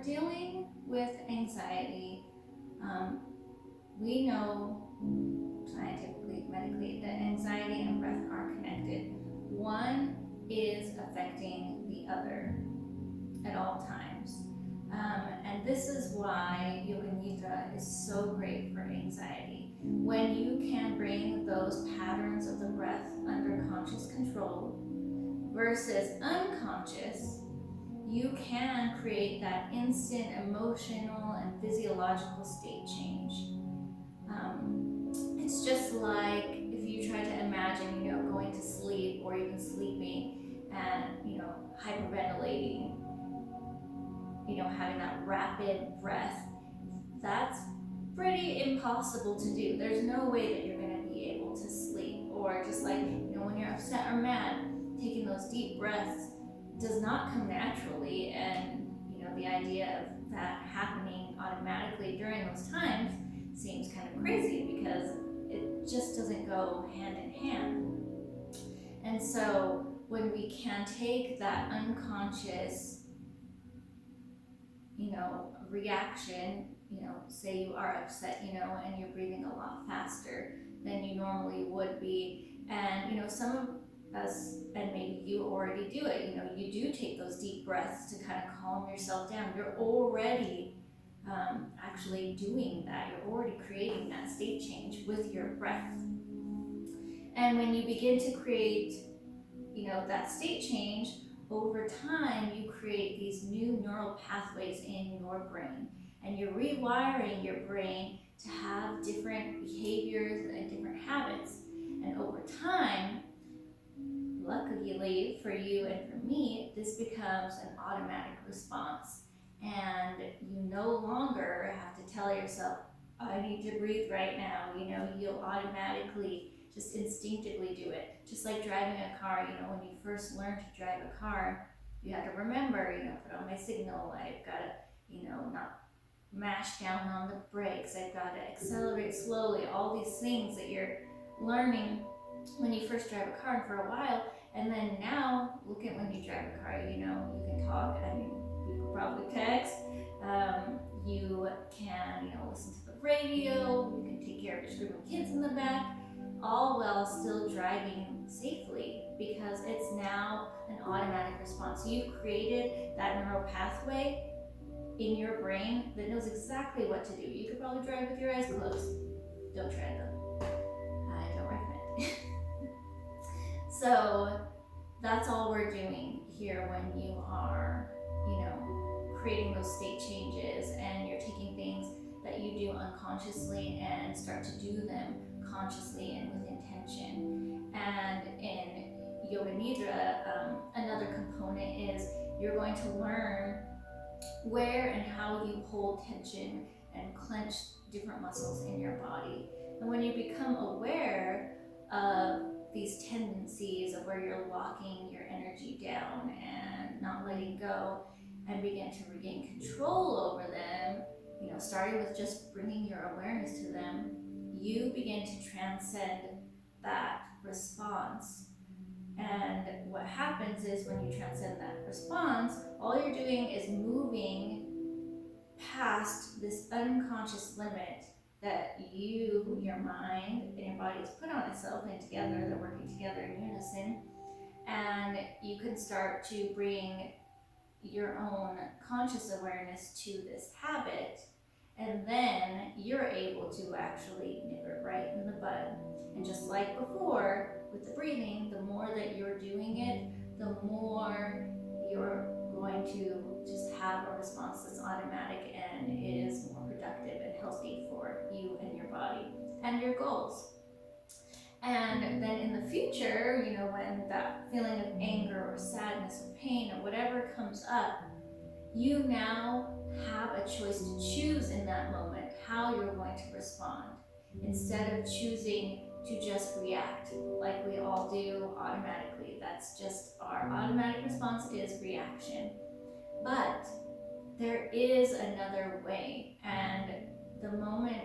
dealing with anxiety, we know scientifically, medically, that anxiety and breath are connected. One is affecting the other at all times. And this is why Yoga Nidra is so great for anxiety. When you can bring those patterns of the breath under conscious control versus unconscious, you can create that instant emotional and physiological state change. It's just like if you try to imagine, going to sleep or even sleeping and, hyperventilating, having that rapid breath. That's pretty impossible to do. There's no way that you're going to be able to sleep. Or just like, when you're upset or mad, taking those deep breaths does not come naturally. And, the idea of that happening automatically during those times seems kind of crazy because it just doesn't go hand in hand. And so when we can take that unconscious, reaction, say you are upset, and you're breathing a lot faster than you normally would be. And, some of us, and maybe you already do it, you do take those deep breaths to kind of calm yourself down. You're already actually doing that. You're already creating that state change with your breath. And when you begin to create, that state change, over time, you create these new neural pathways in your brain, and you're rewiring your brain to have different behaviors and different habits. And over time, luckily for you and for me, this becomes an automatic response. And you no longer have to tell yourself, I need to breathe right now. You'll automatically just instinctively do it. Just like driving a car, when you first learn to drive a car, you have to remember, put on my signal, I've got to, not mash down on the brakes, I've got to accelerate slowly, all these things that you're learning when you first drive a car for a while. And then now, look at when you drive a car, you can talk, you can probably text, you can, listen to the radio, you can take care of your screaming kids in the back, all while still driving safely, because it's now an automatic response. So you've created that neural pathway in your brain that knows exactly what to do. You could probably drive with your eyes closed. Don't try though. I don't recommend. So that's all we're doing here when you are, creating those state changes, and you're taking things that you do unconsciously and start to do them consciously and with intention. And in Yoga Nidra, another component is you're going to learn where and how you hold tension and clench different muscles in your body. And when you become aware of these tendencies of where you're locking your energy down and not letting go, and begin to regain control over them, starting with just bringing your awareness to them, you begin to transcend that response. And what happens is when you transcend that response, all you're doing is moving past this unconscious limit that you, your mind, and your body has put on itself, and together, they're working together in unison. And you can start to bring your own conscious awareness to this habit, and then you're able to actually nip it right in the bud. And just like before with the breathing, the more that you're doing it, the more you're going to just have a response that's automatic and is more productive and healthy for you and your body and your goals. And then in the future, when that feeling of anger or sadness or pain or whatever comes up, you now have a choice to choose in that moment how you're going to respond, instead of choosing to just react like we all do automatically. That's just our automatic response is reaction. But there is another way, and the moment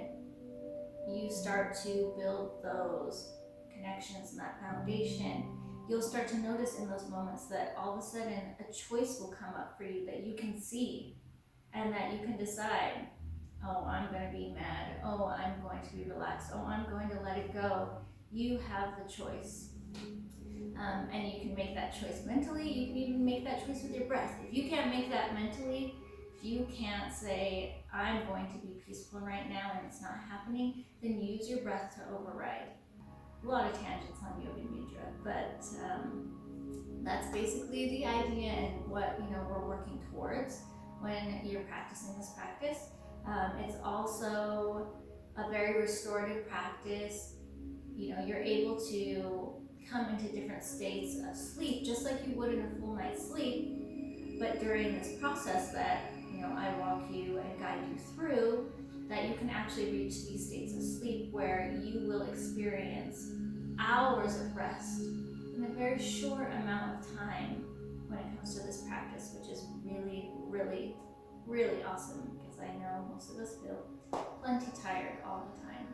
you start to build those connections and that foundation, you'll start to notice in those moments that all of a sudden a choice will come up for you that you can see. and that you can decide, oh, I'm going to be mad, oh, I'm going to be relaxed, oh, I'm going to let it go. You have the choice. And you can make that choice mentally. You can even make that choice with your breath. If you can't make that mentally, if you can't say, I'm going to be peaceful right now and it's not happening, then use your breath to override. A lot of tangents on Yoga Nidra, but that's basically the idea and what we're working towards when you're practicing this practice. It's also a very restorative practice. You're able to come into different states of sleep just like you would in a full night's sleep, but during this process that I walk you and guide you through, that you can actually reach these states of sleep where you will experience hours of rest in a very short amount of time when it comes to this practice, which is really, really, really awesome, because I know most of us feel plenty tired all the time.